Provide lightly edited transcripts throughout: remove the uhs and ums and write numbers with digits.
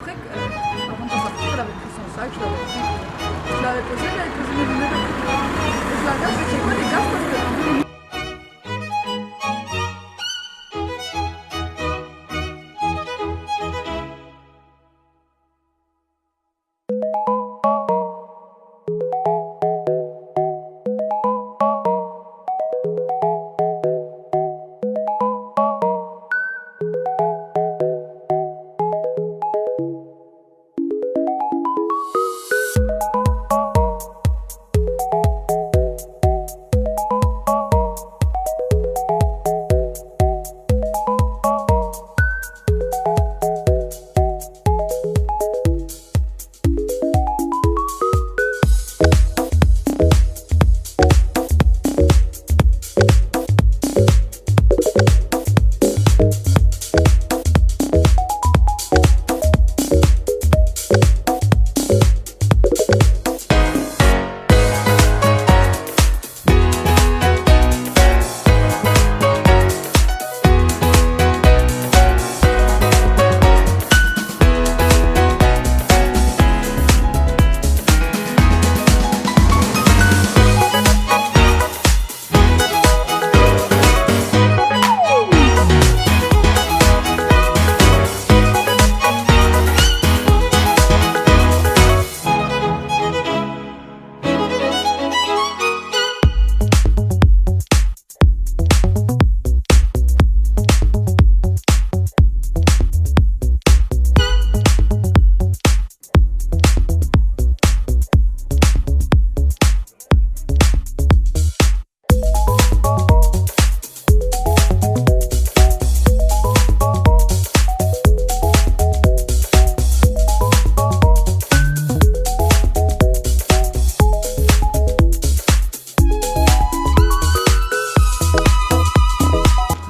après, avant de partir, elle avait pris son sac, je l'avais posé, elle avait posé mes lunettes à côté. Et je la regarde, je dis c'est quoi les gars, parce que...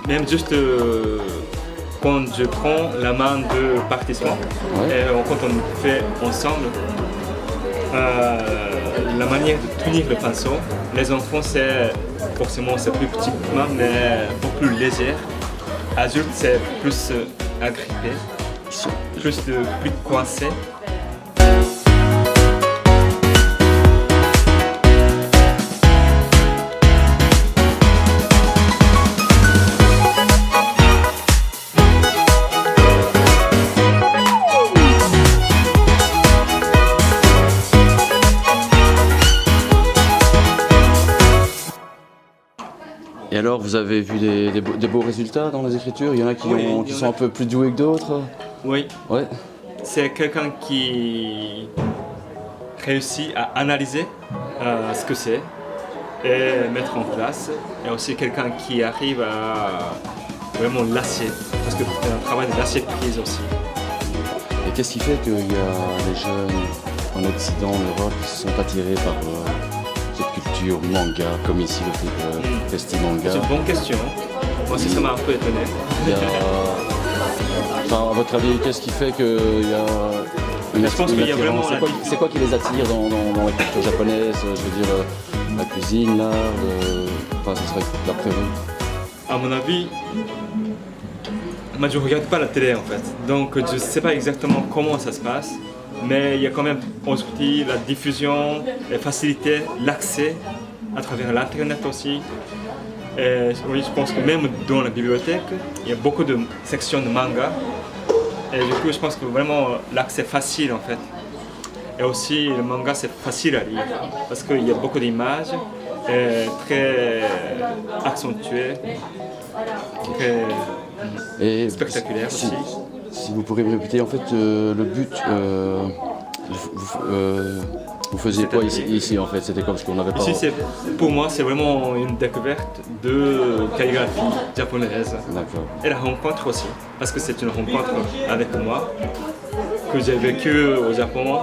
Même juste quand je prends la main de participant, et quand on fait ensemble, la manière de tenir le pinceau, les enfants c'est forcément c'est plus petit mais beaucoup plus léger. Adulte c'est plus agrippé, plus coincé. Et alors, vous avez vu des beaux résultats dans les écritures? Il y en a qui sont un peu plus doués que d'autres? Oui. Ouais. C'est quelqu'un qui réussit à analyser ce que c'est et mettre en place. Et aussi quelqu'un qui arrive à vraiment lâcher, parce que c'est un travail de lâcher prise aussi. Et qu'est-ce qui fait qu'il y a des jeunes en Occident, en Europe, qui se sont attirés par cette culture manga, comme ici le Festimanga? C'est une bonne question. Moi aussi ça m'a un peu étonné. Enfin, à votre avis, qu'est-ce qui fait qu'il y a une Je pense qu'il y a vraiment... C'est quoi qui les attire dans la culture japonaise? Je veux dire, la cuisine, l'art, enfin, ce serait d'après vous? À mon avis, moi je ne regarde pas la télé en fait, donc je ne sais pas exactement comment ça se passe, mais il y a quand même aujourd'hui la diffusion, la facilité, l'accès à travers l'internet aussi. Et oui, je pense que même dans la bibliothèque, il y a beaucoup de sections de manga. Et du coup, je pense que vraiment l'accès facile en fait. Et aussi, le manga c'est facile à lire parce qu'il y a beaucoup d'images, très accentuées, très spectaculaires aussi. Si vous pourrez me répéter en fait le but, vous faisiez quoi ici en fait? C'était comme ce qu'on n'avait pas... Ici, pour moi, c'est vraiment une découverte de calligraphie japonaise. D'accord. Et la rencontre aussi, parce que c'est une rencontre avec moi, que j'ai vécu au Japon.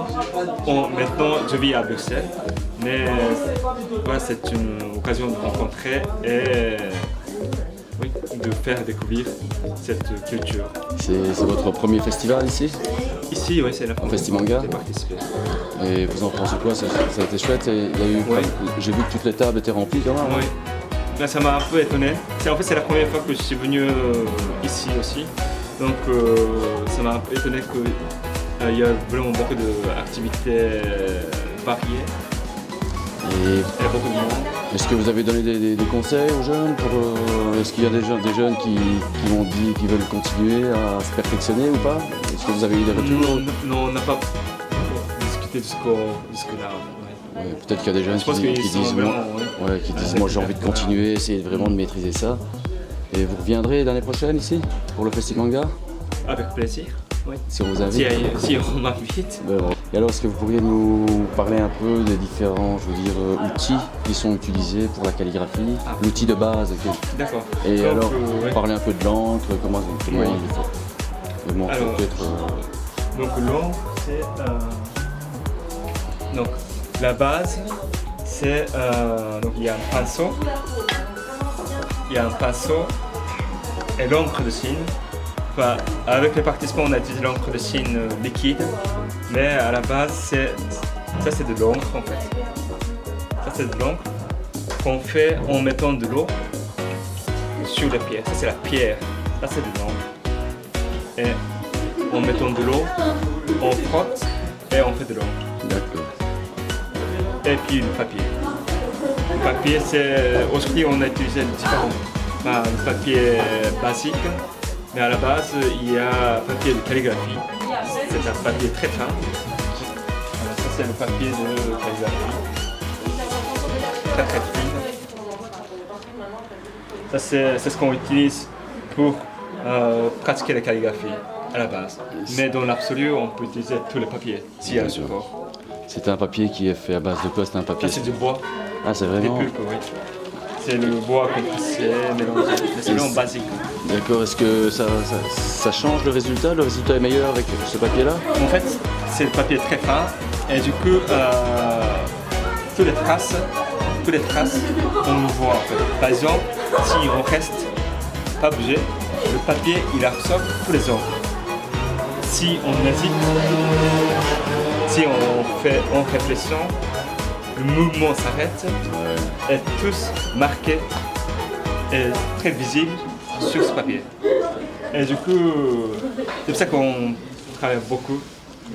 Maintenant, je vis à Bruxelles, mais voilà, c'est une occasion de rencontrer et oui, de faire découvrir cette culture. C'est votre premier festival ici? Ici, oui, c'est la première Festimanga. J'ai participé. Et vous en pensez quoi? Ça a été chouette? Et il y a eu, j'ai vu que toutes les tables étaient remplies quand même. Oui. Là, ça m'a un peu étonné. En fait, c'est la première fois que je suis venu ici aussi. Donc, ça m'a un peu étonné que Il y a vraiment beaucoup d'activités variées Et et beaucoup de monde. est-ce que vous avez donné des conseils aux jeunes est-ce qu'il y a des jeunes qui m'ont dit qu'ils veulent continuer à se perfectionner ou pas? Est-ce que vous avez eu des retours? Non, on n'a pas discuté jusque-là. Ouais. Ouais, peut-être qu'il y a des jeunes Je pense qui qu'ils disent sont moi, vraiment, ouais, qui disent moi j'ai envie de continuer, essayer vraiment de maîtriser ça. Et vous reviendrez l'année prochaine ici pour le Festival Manga Avec plaisir. Oui. si on vous invite? Si on m'invite. Et alors est-ce que vous pourriez nous parler un peu des différents outils qui sont utilisés pour la calligraphie, l'outil de base D'accord. et Donc, alors ouais. parler un peu de l'encre, comment Oui. il faut. Comment Alors, peut-être Donc l'encre, c'est... Donc la base, c'est... donc il y a un pinceau. Il y a un pinceau et l'encre de Chine. Enfin, avec les participants, on a utilisé l'encre de Chine liquide. Mais à la base, ça c'est de l'encre en fait. Ça c'est de l'encre qu'on fait en mettant de l'eau sur la pierre. Ça c'est la pierre. Ça c'est de l'encre. Et en mettant de l'eau, on frotte et on fait de l'encre. d'accord. Et puis le papier. Le papier, c'est... Aujourd'hui, on a utilisé différents. Enfin, le papier basique, mais à la base, il y a un papier de calligraphie. C'est un papier très fin. Alors, ça, c'est le papier de calligraphie. Très très fin. Ça, c'est ce qu'on utilise pour pratiquer la calligraphie à la base. Mais dans l'absolu, on peut utiliser tous les papiers s'il y a un Bien sûr. support. C'est un papier qui est fait à base de quoi? C'est un papier. Ça, c'est du bois. Ah c'est Des vraiment. pulpes, oui. C'est le bois compressé, mélangé. Mais c'est vraiment basique. D'accord, est-ce que ça change le résultat? Le résultat est meilleur avec ce papier-là? En fait, c'est le papier très fin et du coup, toutes les traces, on le voit en fait. Par exemple, si on reste pas bougé, le papier il absorbe tous les encres. Si on hésite, si on fait en réflexion, le mouvement s'arrête et tous marqués et très visibles sur ce papier. Et du coup, c'est pour ça qu'on travaille beaucoup.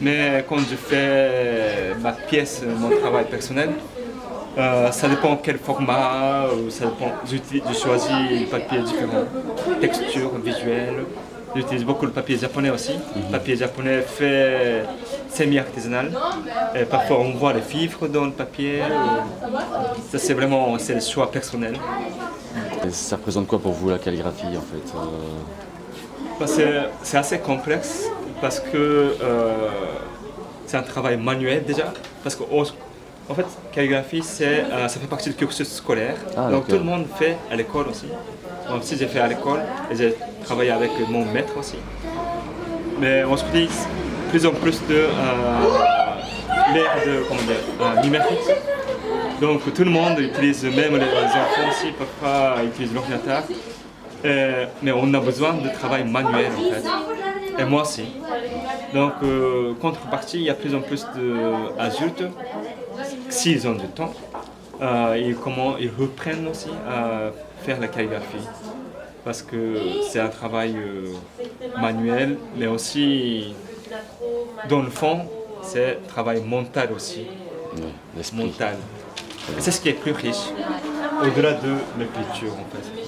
Mais quand je fais ma pièce, mon travail personnel, ça dépend quel format, ça dépend. Je choisis des papiers différents, textures, visuelles. J'utilise beaucoup le papier japonais aussi. Le papier japonais fait semi-artisanal. Et parfois on voit les fibres dans le papier. Ça c'est vraiment le choix personnel. Et ça représente quoi pour vous la calligraphie en fait? C'est assez complexe parce que c'est un travail manuel déjà. Parce qu'en fait, calligraphie, ça fait partie du cursus scolaire. Ah, donc tout d'accord. le monde fait à l'école aussi. Moi aussi j'ai fait à l'école et j'ai travaillé avec mon maître aussi. Mais on se dit plus en plus de l'ère de numérique. Donc tout le monde utilise, même les enfants aussi, parfois utilisent l'ordinateur. Mais on a besoin de travail manuel en fait. Et moi aussi. Donc contrepartie, il y a plus en plus d'adultes, s'ils ont du temps, ils reprennent aussi à faire la calligraphie. Parce que c'est un travail manuel, mais aussi dans le fond, c'est un travail mental aussi. Oui, l'esprit. Mental. Et c'est ce qui est plus riche, au-delà de l'écriture en fait.